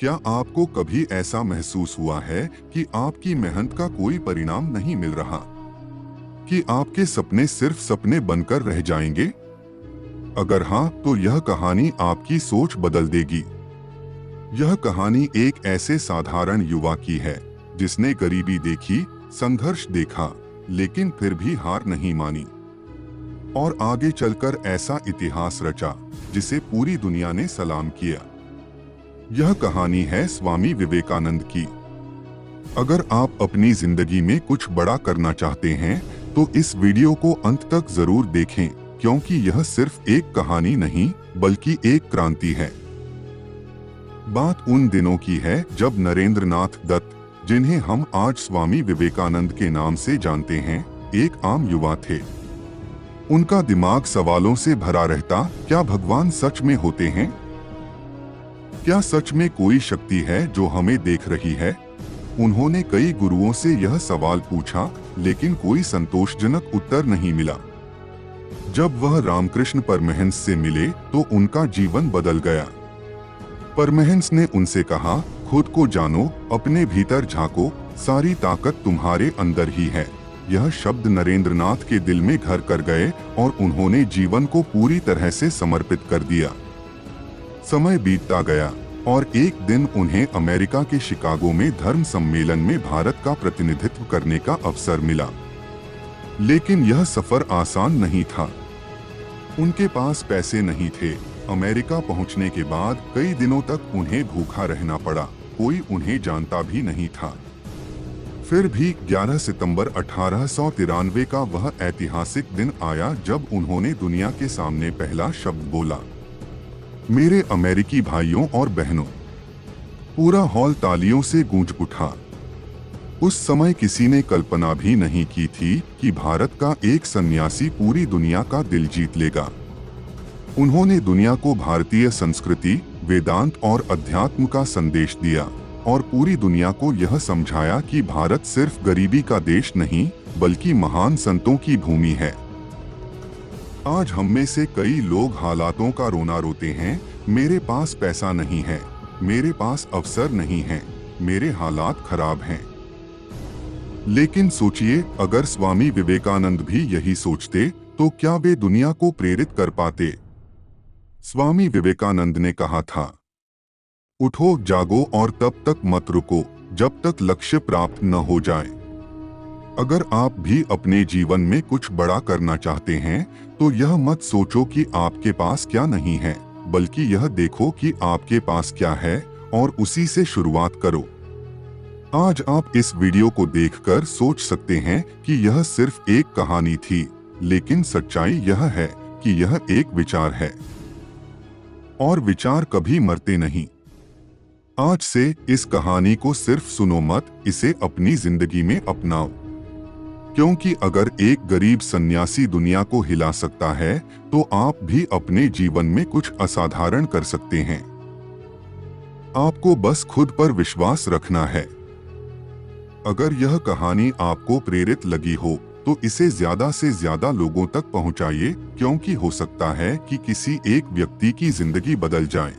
क्या आपको कभी ऐसा महसूस हुआ है कि आपकी मेहनत का कोई परिणाम नहीं मिल रहा, कि आपके सपने सिर्फ सपने बनकर रह जाएंगे? अगर हाँ, तो यह कहानी आपकी सोच बदल देगी। यह कहानी एक ऐसे साधारण युवा की है जिसने गरीबी देखी, संघर्ष देखा, लेकिन फिर भी हार नहीं मानी और आगे चलकर ऐसा इतिहास रचा जिसे पूरी दुनिया ने सलाम किया। यह कहानी है स्वामी विवेकानंद की। अगर आप अपनी जिंदगी में कुछ बड़ा करना चाहते हैं तो इस वीडियो को अंत तक जरूर देखें, क्योंकि यह सिर्फ एक कहानी नहीं बल्कि एक क्रांति है। बात उन दिनों की है जब नरेंद्र नाथ दत्त, जिन्हें हम आज स्वामी विवेकानंद के नाम से जानते हैं, एक आम युवा थे। उनका दिमाग सवालों से भरा रहता, क्या भगवान सच में होते हैं? क्या सच में कोई शक्ति है जो हमें देख रही है? उन्होंने कई गुरुओं से यह सवाल पूछा, लेकिन कोई संतोषजनक उत्तर नहीं मिला। जब वह रामकृष्ण परमहंस से मिले तो उनका जीवन बदल गया। परमहंस ने उनसे कहा, खुद को जानो, अपने भीतर झांको, सारी ताकत तुम्हारे अंदर ही है। यह शब्द नरेंद्र नाथ के दिल में घर कर गए और उन्होंने जीवन को पूरी तरह से समर्पित कर दिया। समय बीतता गया और एक दिन उन्हें अमेरिका के शिकागो में धर्म सम्मेलन में भारत का प्रतिनिधित्व करने का अवसर मिला। लेकिन यह सफर आसान नहीं था। उनके पास पैसे नहीं थे। अमेरिका पहुंचने के बाद कई दिनों तक उन्हें भूखा रहना पड़ा। कोई उन्हें जानता भी नहीं था। फिर भी 11 सितंबर 1893 का वह ऐतिहासिक दिन आया जब उन्होंने दुनिया के सामने पहला शब्द बोला, मेरे अमेरिकी भाइयों और बहनों। पूरा हॉल तालियों से गूंज उठा। उस समय किसी ने कल्पना भी नहीं की थी कि भारत का एक सन्यासी पूरी दुनिया का दिल जीत लेगा। उन्होंने दुनिया को भारतीय संस्कृति, वेदांत और अध्यात्म का संदेश दिया और पूरी दुनिया को यह समझाया कि भारत सिर्फ गरीबी का देश नहीं बल्कि महान संतों की भूमि है। आज हम में से कई लोग हालातों का रोना रोते हैं, मेरे पास पैसा नहीं है, मेरे पास अवसर नहीं है, मेरे हालात खराब हैं। लेकिन सोचिए, अगर स्वामी विवेकानंद भी यही सोचते तो क्या वे दुनिया को प्रेरित कर पाते? स्वामी विवेकानंद ने कहा था, उठो, जागो और तब तक मत रुको जब तक लक्ष्य प्राप्त न हो जाए। अगर आप भी अपने जीवन में कुछ बड़ा करना चाहते हैं तो यह मत सोचो कि आपके पास क्या नहीं है, बल्कि यह देखो कि आपके पास क्या है और उसी से शुरुआत करो। आज आप इस वीडियो को देखकर सोच सकते हैं कि यह सिर्फ एक कहानी थी, लेकिन सच्चाई यह है कि यह एक विचार है और विचार कभी मरते नहीं। आज से इस कहानी को सिर्फ सुनो मत, इसे अपनी जिंदगी में अपनाओ। क्योंकि अगर एक गरीब सन्यासी दुनिया को हिला सकता है तो आप भी अपने जीवन में कुछ असाधारण कर सकते हैं। आपको बस खुद पर विश्वास रखना है। अगर यह कहानी आपको प्रेरित लगी हो तो इसे ज्यादा से ज्यादा लोगों तक पहुंचाइए, क्योंकि हो सकता है कि किसी एक व्यक्ति की जिंदगी बदल जाए।